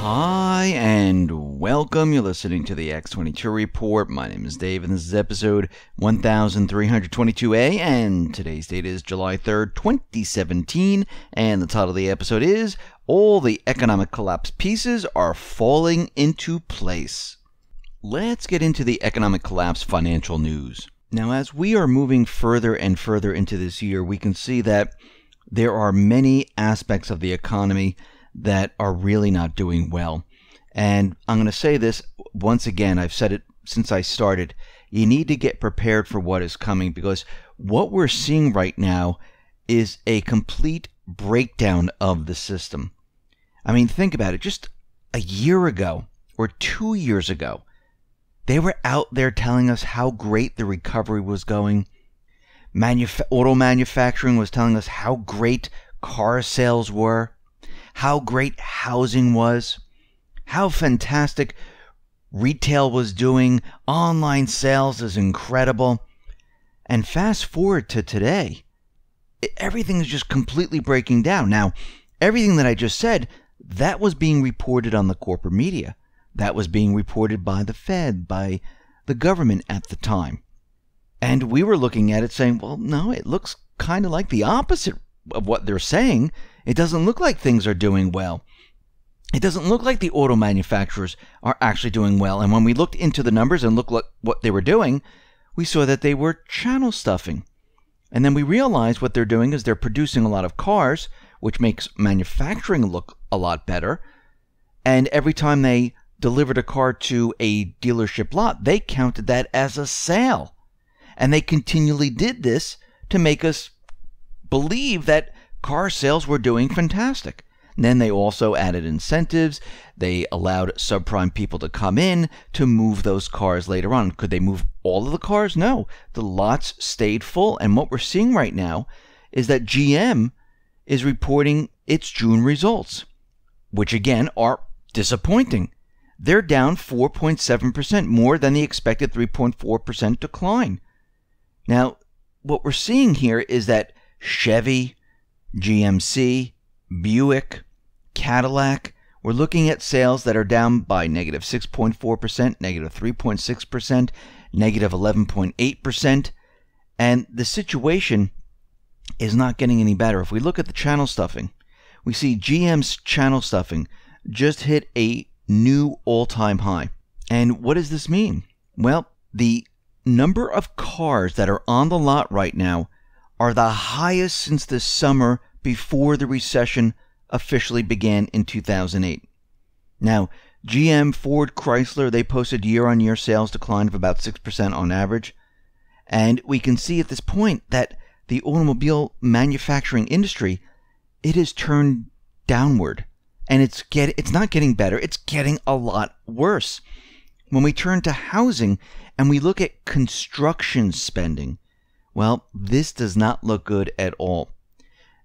Hi and welcome. You're listening to the X22 Report. My name is Dave and this is episode 1322A and today's date is July 3rd, 2017 and the title of the episode is All the Economic Collapse Pieces Are Falling into Place. Let's get into the economic collapse financial news. Now, as we are moving further and further into this year, we can see that there are many aspects of the economy that are really not doing well. And I'm going to say this once again, I've said it since I started. You need to get prepared for what is coming, because what we're seeing right now is a complete breakdown of the system. I mean, think about it. Just a year ago or 2 years ago, they were out there telling us how great the recovery was going. Auto manufacturing was telling us how great car sales were, how great housing was, how fantastic retail was doing, online sales is incredible. And fast forward to today, everything is just completely breaking down. Now, everything that I just said, that was being reported on the corporate media. That was being reported by the Fed, by the government at the time. And we were looking at it saying, well, no, it looks kind of like the opposite of what they're saying. It doesn't look like things are doing well. It doesn't look like the auto manufacturers are actually doing well. And when we looked into the numbers and looked at what they were doing, we saw that they were channel stuffing. And then we realized what they're doing is they're producing a lot of cars, which makes manufacturing look a lot better. And every time they delivered a car to a dealership lot, they counted that as a sale. And they continually did this to make us believe that car sales were doing fantastic. And then they also added incentives. They allowed subprime people to come in to move those cars later on. Could they move all of the cars? No. The lots stayed full. And what we're seeing right now is that GM is reporting its June results, which again are disappointing. They're down 4.7%, more than the expected 3.4% decline. Now, what we're seeing here is that Chevy, GMC, Buick, Cadillac, we're looking at sales that are down by negative 6.4%, negative 3.6%, negative 11.8%, and the situation is not getting any better. If we look at the channel stuffing, we see GM's channel stuffing just hit a new all-time high. And what does this mean? Well, the number of cars that are on the lot right now are the highest since the summer before the recession officially began in 2008. Now, GM, Ford, Chrysler, they posted year-on-year sales decline of about 6% on average. And we can see at this point that the automobile manufacturing industry, it has turned downward. And it's not getting better, it's getting a lot worse. When we turn to housing and we look at construction spending, well, this does not look good at all.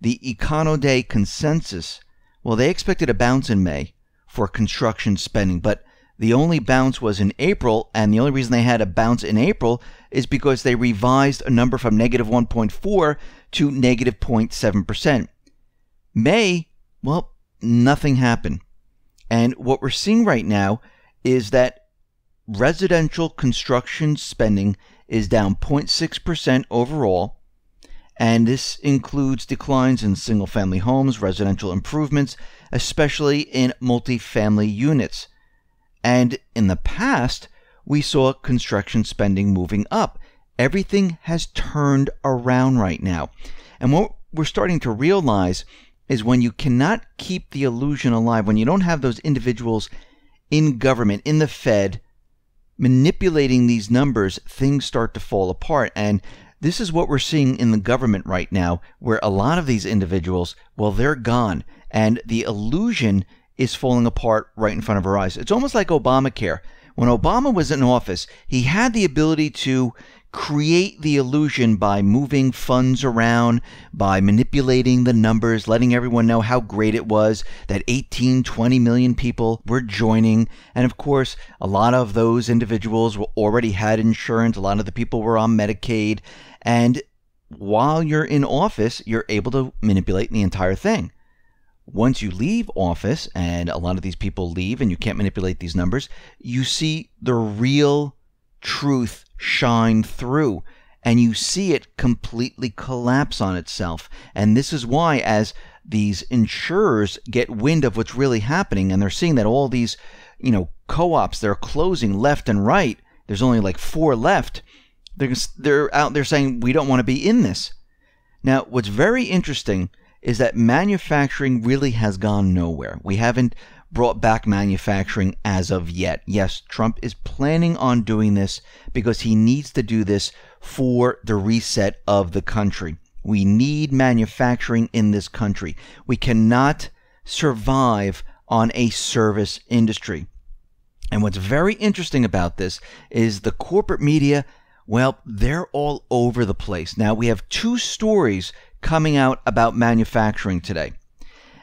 The Econoday consensus, well, they expected a bounce in May for construction spending, but the only bounce was in April, and the only reason they had a bounce in April is because they revised a number from negative 1.4 to negative 0.7%. May, well, nothing happened. And what we're seeing right now is that residential construction spending is down 0.6% overall, and this includes declines in single-family homes, residential improvements, especially in multifamily units. And in the past, we saw construction spending moving up. Everything has turned around right now. And what we're starting to realize is when you cannot keep the illusion alive, when you don't have those individuals in government, in the Fed, manipulating these numbers, things start to fall apart. And this is what we're seeing in the government right now, where a lot of these individuals, well, they're gone. And the illusion is falling apart right in front of our eyes. It's almost like Obamacare. When Obama was in office, he had the ability to create the illusion by moving funds around, by manipulating the numbers, letting everyone know how great it was, that 18, 20 million people were joining. And of course, a lot of those individuals already had insurance. A lot of the people were on Medicaid. And while you're in office, you're able to manipulate the entire thing. once you leave office, and a lot of these people leave and you can't manipulate these numbers, you see the real truth shine through, and you see it completely collapse on itself. And this is why, as these insurers get wind of what's really happening, and they're seeing that all these, co-ops, they're closing left and right. There's only like 4 left. They're out there saying, we don't want to be in this. Now, what's very interesting is that manufacturing really has gone nowhere. We haven't brought back manufacturing as of yet. Yes, Trump is planning on doing this because he needs to do this for the reset of the country. We need manufacturing in this country. We cannot survive on a service industry. And what's very interesting about this is the corporate media, well, they're all over the place. Now, we have 2 stories coming out about manufacturing today.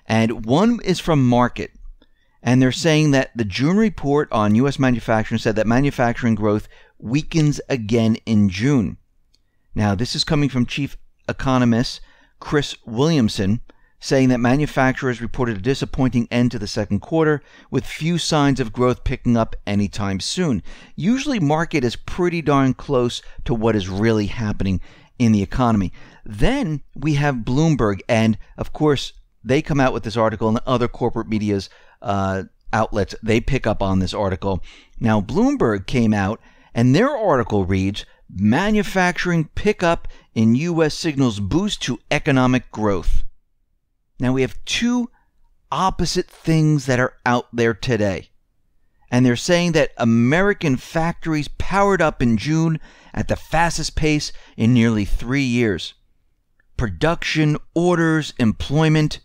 And one is from Market. And they're saying that the June report on U.S. manufacturing said that manufacturing growth weakens again in June. Now, this is coming from Chief Economist Chris Williamson, saying that manufacturers reported a disappointing end to the second quarter, with few signs of growth picking up anytime soon. Usually, Market is pretty darn close to what is really happening in the economy. Then we have Bloomberg, and of course, they come out with this article, and other corporate media's outlets, they pick up on this article. Now, Bloomberg came out, and their article reads, "Manufacturing pickup in U.S. signals boost to economic growth." Now, we have 2 opposite things that are out there today. And they're saying that American factories powered up in June at the fastest pace in nearly 3 years. Production, orders, employment,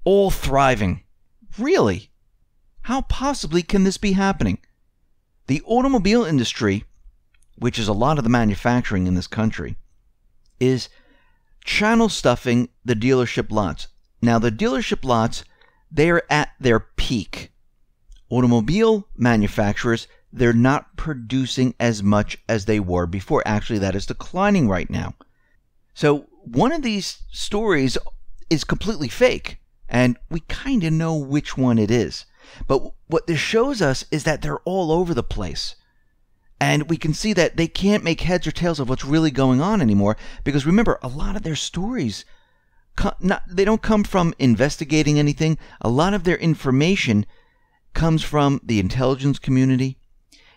all thriving. Really? How possibly can this be happening? The automobile industry, which is a lot of the manufacturing in this country, is channel stuffing the dealership lots. Now, the dealership lots, they're at their peak. Automobile manufacturers, they're not producing as much as they were before. Actually, that is declining right now. So one of these stories is completely fake, and we kind of know which one it is. But what this shows us is that they're all over the place. And we can see that they can't make heads or tails of what's really going on anymore, because remember, a lot of their stories, they don't come from investigating anything. A lot of their information comes from the intelligence community.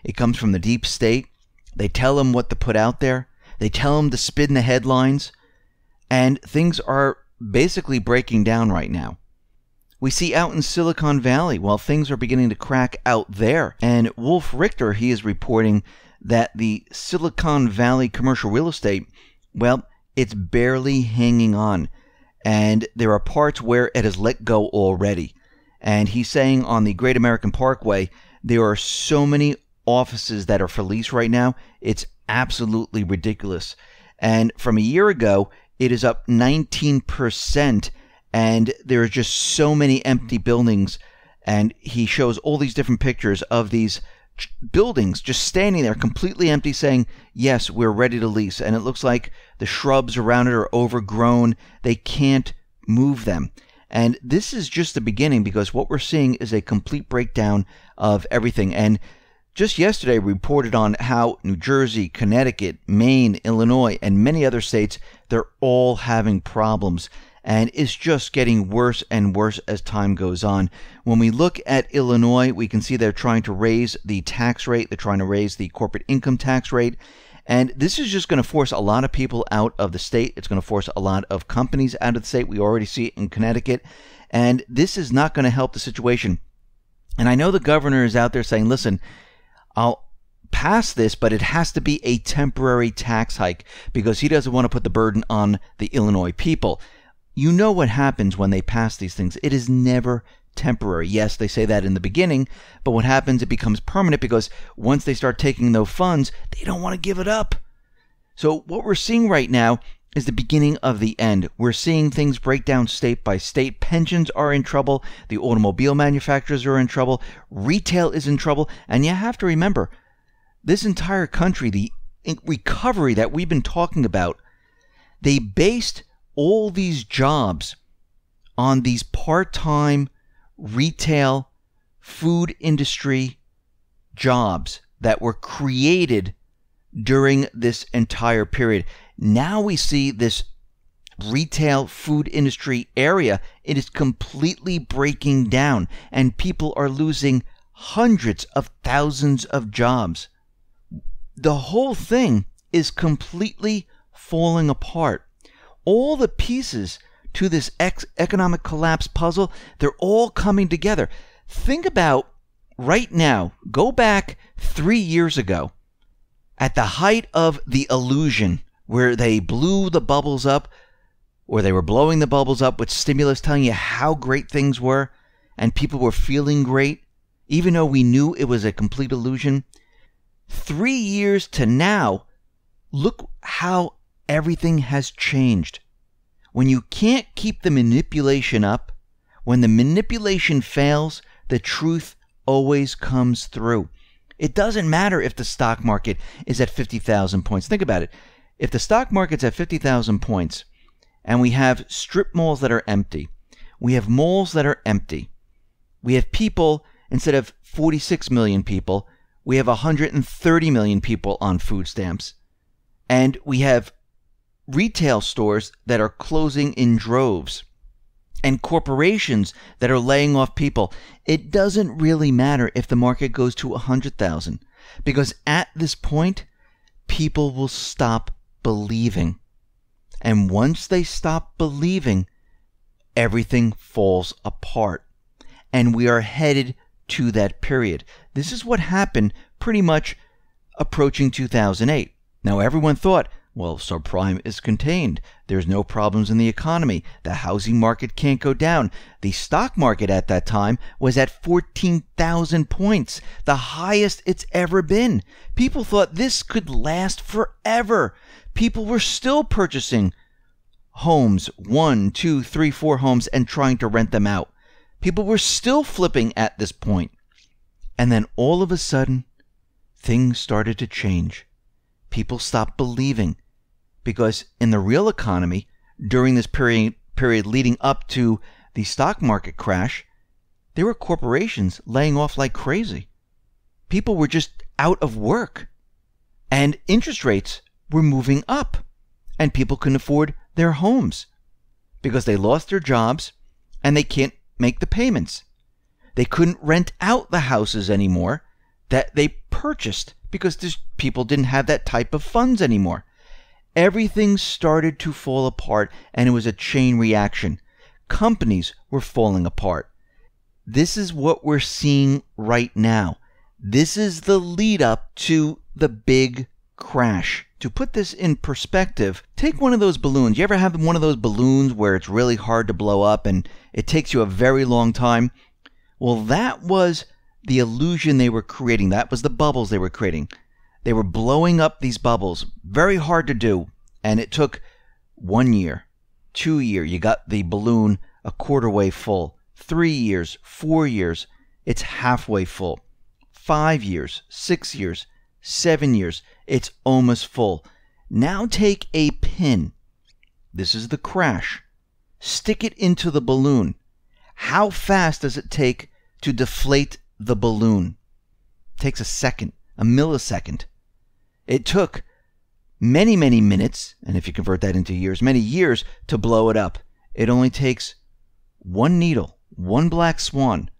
It comes from the deep state. They tell them what to put out there. They tell them to spin the headlines. And things are basically breaking down right now. We see out in Silicon Valley, while things are beginning to crack out there. And Wolf Richter, he is reporting that the Silicon Valley commercial real estate, well, it's barely hanging on. And there are parts where it has let go already. And he's saying on the Great American Parkway, there are so many offices that are for lease right now. It's absolutely ridiculous. And from a year ago, it is up 19%. And there are just so many empty buildings. And he shows all these different pictures of these buildings just standing there completely empty, saying, yes, we're ready to lease. And it looks like the shrubs around it are overgrown. They can't move them. And this is just the beginning, because what we're seeing is a complete breakdown of everything. And just yesterday, we reported on how New Jersey, Connecticut, Maine, Illinois, and many other states, they're all having problems. And it's just getting worse and worse as time goes on. When we look at Illinois, we can see they're trying to raise the tax rate. They're trying to raise the corporate income tax rate. And this is just going to force a lot of people out of the state. It's going to force a lot of companies out of the state. We already see it in Connecticut. And this is not going to help the situation. And I know the governor is out there saying, listen, I'll pass this, but it has to be a temporary tax hike, because he doesn't want to put the burden on the Illinois people. You know what happens when they pass these things. It is never temporary. Yes, they say that in the beginning, but what happens, it becomes permanent, because once they start taking those funds, they don't want to give it up. So what we're seeing right now is the beginning of the end. We're seeing things break down state by state. Pensions are in trouble. The automobile manufacturers are in trouble. Retail is in trouble. And you have to remember, this entire country, the recovery that we've been talking about, they based all these jobs on these part-time retail food industry jobs that were created during this entire period. Now we see this retail food industry area, it is completely breaking down, and people are losing hundreds of thousands of jobs. The whole thing is completely falling apart. All the pieces to this economic collapse puzzle, they're all coming together. Think about right now, go back 3 years ago, at the height of the illusion, where they blew the bubbles up, or they were blowing the bubbles up with stimulus telling you how great things were, and people were feeling great, even though we knew it was a complete illusion. 3 years to now, look how everything has changed. When you can't keep the manipulation up, when the manipulation fails, the truth always comes through. It doesn't matter if the stock market is at 50,000 points. Think about it. If the stock market's at 50,000 points, and we have strip malls that are empty, we have malls that are empty, we have people, instead of 46 million people, we have 130 million people on food stamps, and we have retail stores that are closing in droves, and corporations that are laying off people. It doesn't really matter if the market goes to 100,000, because at this point, people will stop believing. And once they stop believing, everything falls apart. And we are headed to that period. This is what happened pretty much approaching 2008. Now, everyone thought, well, subprime is contained. There's no problems in the economy. The housing market can't go down. The stock market at that time was at 14,000 points, the highest it's ever been. People thought this could last forever. People were still purchasing homes, 1, 2, 3, 4 homes, and trying to rent them out. People were still flipping at this point. And then all of a sudden, things started to change. People stopped believing, because in the real economy, during this period leading up to the stock market crash, there were corporations laying off like crazy. People were just out of work, and interest rates were moving up, and people couldn't afford their homes because they lost their jobs and they can't make the payments. They couldn't rent out the houses anymore that they purchased because people didn't have that type of funds anymore. Everything started to fall apart, and it was a chain reaction. Companies were falling apart. This is what we're seeing right now. This is the lead up to the big crash. To put this in perspective, take one of those balloons. You ever have one of those balloons where it's really hard to blow up and it takes you a very long time? Well, that was the illusion they were creating. That was the bubbles they were creating. They were blowing up these bubbles. Very hard to do. And it took 1 year, 2 years. You got the balloon a quarter way full. 3 years, 4 years, it's halfway full. 5 years, 6 years, 7 years, it's almost full. Now take a pin. This is the crash. Stick it into the balloon. How fast does it take to deflate the balloon? It takes a second, a millisecond. It took many, many minutes, and if you convert that into years, many years to blow it up. It only takes one needle, one black swan,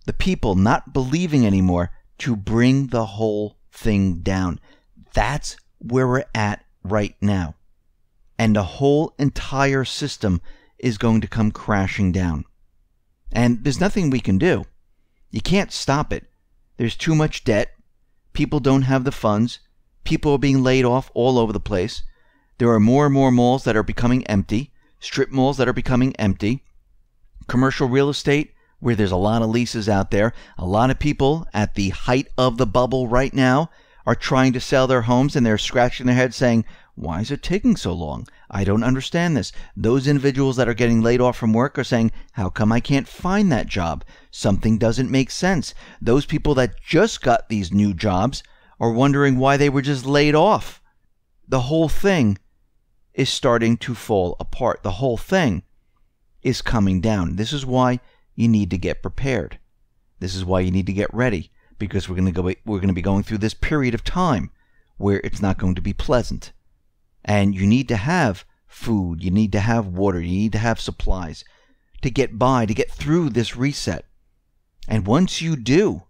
the people not believing anymore, to bring the whole thing down. That's where we're at right now. And the whole entire system is going to come crashing down. And there's nothing we can do. You can't stop it. There's too much debt. People don't have the funds. People are being laid off all over the place. There are more and more malls that are becoming empty. Strip malls that are becoming empty. Commercial real estate, where there's a lot of leases out there. A lot of people at the height of the bubble right now are trying to sell their homes, and they're scratching their head saying, why is it taking so long? I don't understand this. Those individuals that are getting laid off from work are saying, how come I can't find that job? Something doesn't make sense. Those people that just got these new jobs are wondering why they were just laid off. The whole thing is starting to fall apart. The whole thing is coming down. This is why you need to get prepared. This is why you need to get ready, because we're going to be going through this period of time where it's not going to be pleasant. And you need to have food, you need to have water, you need to have supplies to get by, to get through this reset. And once you do,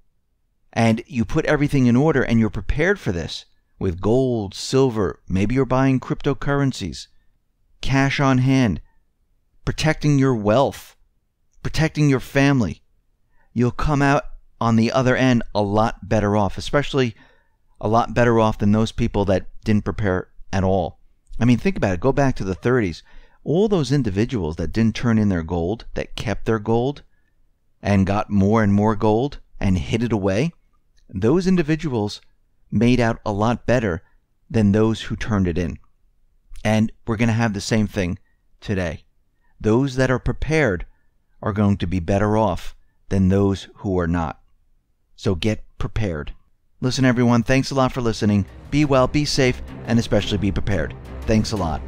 and you put everything in order and you're prepared for this with gold, silver, maybe you're buying cryptocurrencies, cash on hand, protecting your wealth, protecting your family, you'll come out on the other end a lot better off, especially a lot better off than those people that didn't prepare at all. I mean, think about it. Go back to the 30s. All those individuals that didn't turn in their gold, that kept their gold and got more and more gold and hid it away, those individuals made out a lot better than those who turned it in. And we're going to have the same thing today. Those that are prepared are going to be better off than those who are not. So get prepared. Listen, everyone, thanks a lot for listening. Be well, be safe, and especially be prepared. Thanks a lot.